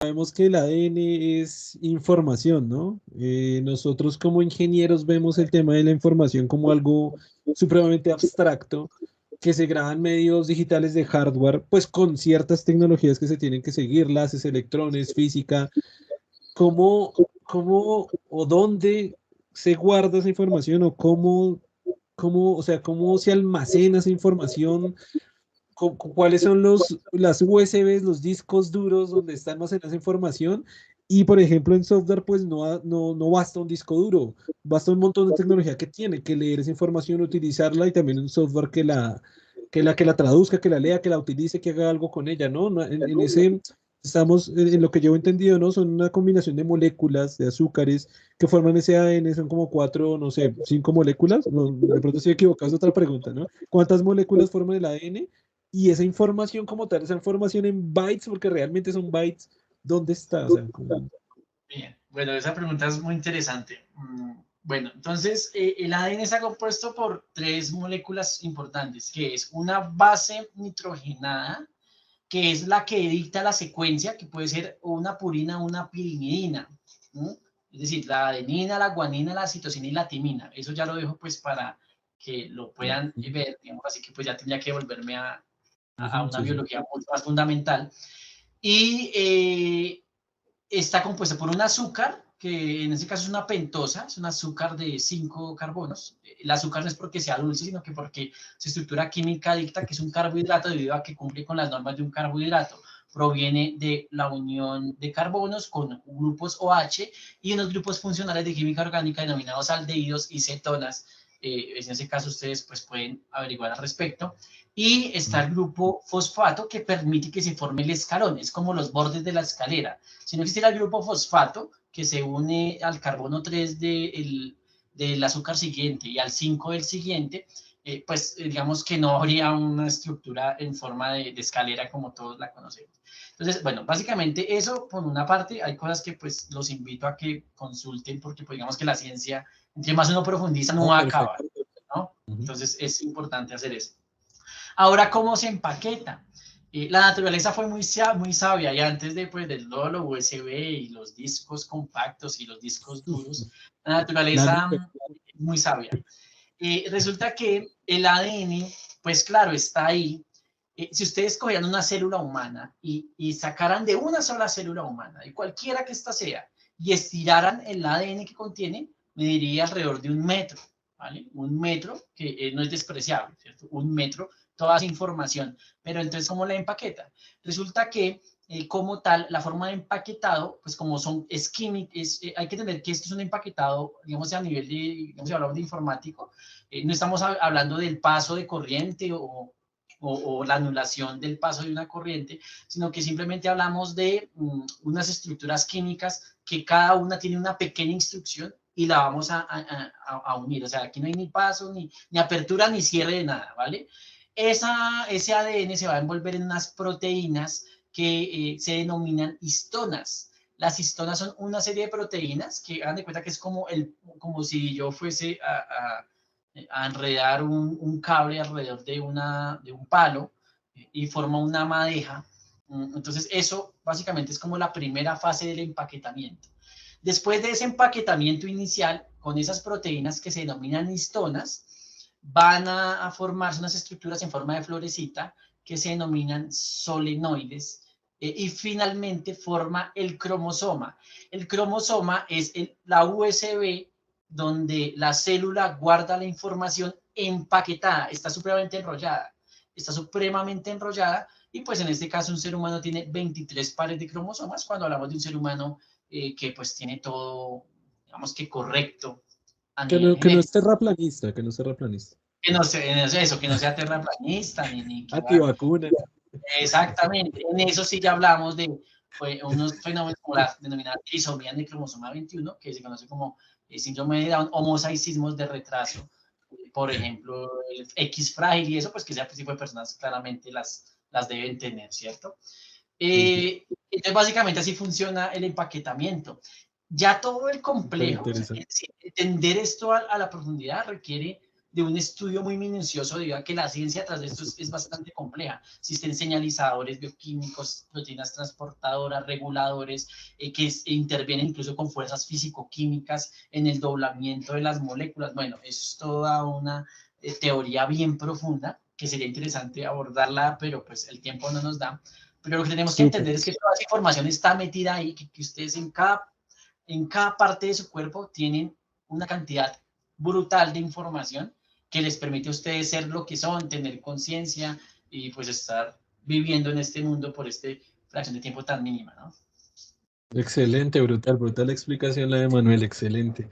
sabemos que el ADN es información, ¿no? Nosotros como ingenieros vemos el tema de la información como algo supremamente abstracto que se graba en medios digitales de hardware, pues con ciertas tecnologías que se tienen que seguir, láseres, electrones, física. ¿Cómo o dónde se guarda esa información o o sea, cómo se almacena esa información? ¿Cuáles son las USBs, los discos duros donde está almacenada esa información? Y por ejemplo, en software, pues no basta un disco duro, basta un montón de tecnología que tiene que leer esa información, utilizarla y también un software que la traduzca, que la lea, que la utilice, que haga algo con ella, ¿no? En ese, estamos, en lo que yo he entendido, ¿no? Son una combinación de moléculas, de azúcares que forman ese ADN, son como cuatro, no sé, cinco moléculas. No, de pronto estoy equivocado, es otra pregunta, ¿no? ¿Cuántas moléculas forman el ADN? Y esa información como tal, esa información en bytes, porque realmente son bytes, ¿dónde está? O sea, Bien, bueno, esa pregunta es muy interesante. Bueno, entonces el ADN está compuesto por tres moléculas importantes, que es una base nitrogenada, que es la que dicta la secuencia, que puede ser una purina o una pirimidina, ¿no? Es decir, la adenina, la guanina, la citosina y la timina. Eso ya lo dejo pues para que lo puedan ver, digamos, así que pues ya tendría que volverme a ujú, una sí, sí. biología mucho más fundamental. Y está compuesta por un azúcar, que en este caso es una pentosa, es un azúcar de 5 carbonos. El azúcar no es porque sea dulce, sino que porque su estructura química dicta que es un carbohidrato debido a que cumple con las normas de un carbohidrato. Proviene de la unión de carbonos con grupos OH y unos grupos funcionales de química orgánica denominados aldehídos y cetonas. En ese caso ustedes pues pueden averiguar al respecto. Y está el grupo fosfato que permite que se forme el escalón, es como los bordes de la escalera. Si no existiera el grupo fosfato, que se une al carbono 3 del azúcar siguiente y al 5 del siguiente, pues digamos que no habría una estructura en forma de escalera como todos la conocemos. Entonces, bueno, básicamente eso por una parte, hay cosas que pues los invito a que consulten porque pues digamos que la ciencia, entre más uno profundiza, no Ah, acaba, perfecto. ¿no? Ujú. Entonces es importante hacer eso. Ahora, ¿cómo se empaqueta? La naturaleza fue muy sabia y antes de, pues, del todo lo USB y los discos compactos y los discos duros, la La naturaleza nube. muy sabia. Resulta que el ADN, pues claro, está ahí. Si ustedes cogieran una célula humana y sacaran de una sola célula humana, de cualquiera que ésta sea, y estiraran el ADN que contiene, mediría alrededor de 1 metro, ¿vale? 1 metro, que no es despreciable, ¿cierto? 1 metro, toda esa información. Pero entonces, ¿cómo la empaqueta? Resulta que como tal, la forma de empaquetado, pues como son, es químico, hay que entender que esto es un empaquetado, digamos, a nivel de, digamos, si hablamos de informático, no estamos hablando del paso de corriente o la anulación del paso de una corriente, sino que simplemente hablamos de unas estructuras químicas que cada una tiene una pequeña instrucción y la vamos a unir. O sea, aquí no hay ni paso, ni apertura, ni cierre de nada, ¿vale? Ese ADN se va a envolver en unas proteínas que se denominan histonas. Las histonas son una serie de proteínas que hagan de cuenta que es como si yo fuese a enredar cable alrededor de un palo y forma una madeja. Entonces, eso básicamente es como la primera fase del empaquetamiento. Después de ese empaquetamiento inicial, con esas proteínas que se denominan histonas, van a formarse unas estructuras en forma de florecita que se denominan solenoides y finalmente forma el cromosoma. El cromosoma es la USB donde la célula guarda la información empaquetada, está supremamente enrollada y pues en este caso un ser humano tiene 23 pares de cromosomas cuando hablamos de un ser humano que pues tiene todo, digamos que correcto a nivel Que no es genético. terraplanista, que no es terraplanista. Que no sea terraplanista, ni que va. Antivacuna. Exactamente, en eso sí ya hablamos de unos fenómenos como la denominada trisomía de cromosoma 21, que se conoce como síndrome de Down o mosaicismos de retraso, por ejemplo, el X frágil y eso, pues que ese tipo de personas claramente las deben tener, ¿cierto? Ujú. Entonces, básicamente así funciona el empaquetamiento. Ya todo el Súper complejo, o sea, interesante. entender esto a la profundidad requiere de un estudio muy minucioso, debido a que la ciencia tras de esto es bastante compleja. Existen señalizadores bioquímicos, proteínas transportadoras, reguladores, intervienen incluso con fuerzas físico-químicas en el doblamiento de las moléculas. Bueno, es toda una teoría bien profunda que sería interesante abordarla, pero pues el tiempo no nos da. Pero lo que tenemos que Súper. entender es que toda esa información está metida ahí, que ustedes en cada parte de su cuerpo tienen una cantidad brutal de información que les permite a ustedes ser lo que son, tener conciencia y pues estar viviendo en este mundo por este fracción de tiempo tan mínima, ¿no? Excelente, brutal, brutal explicación la de Manuel, excelente.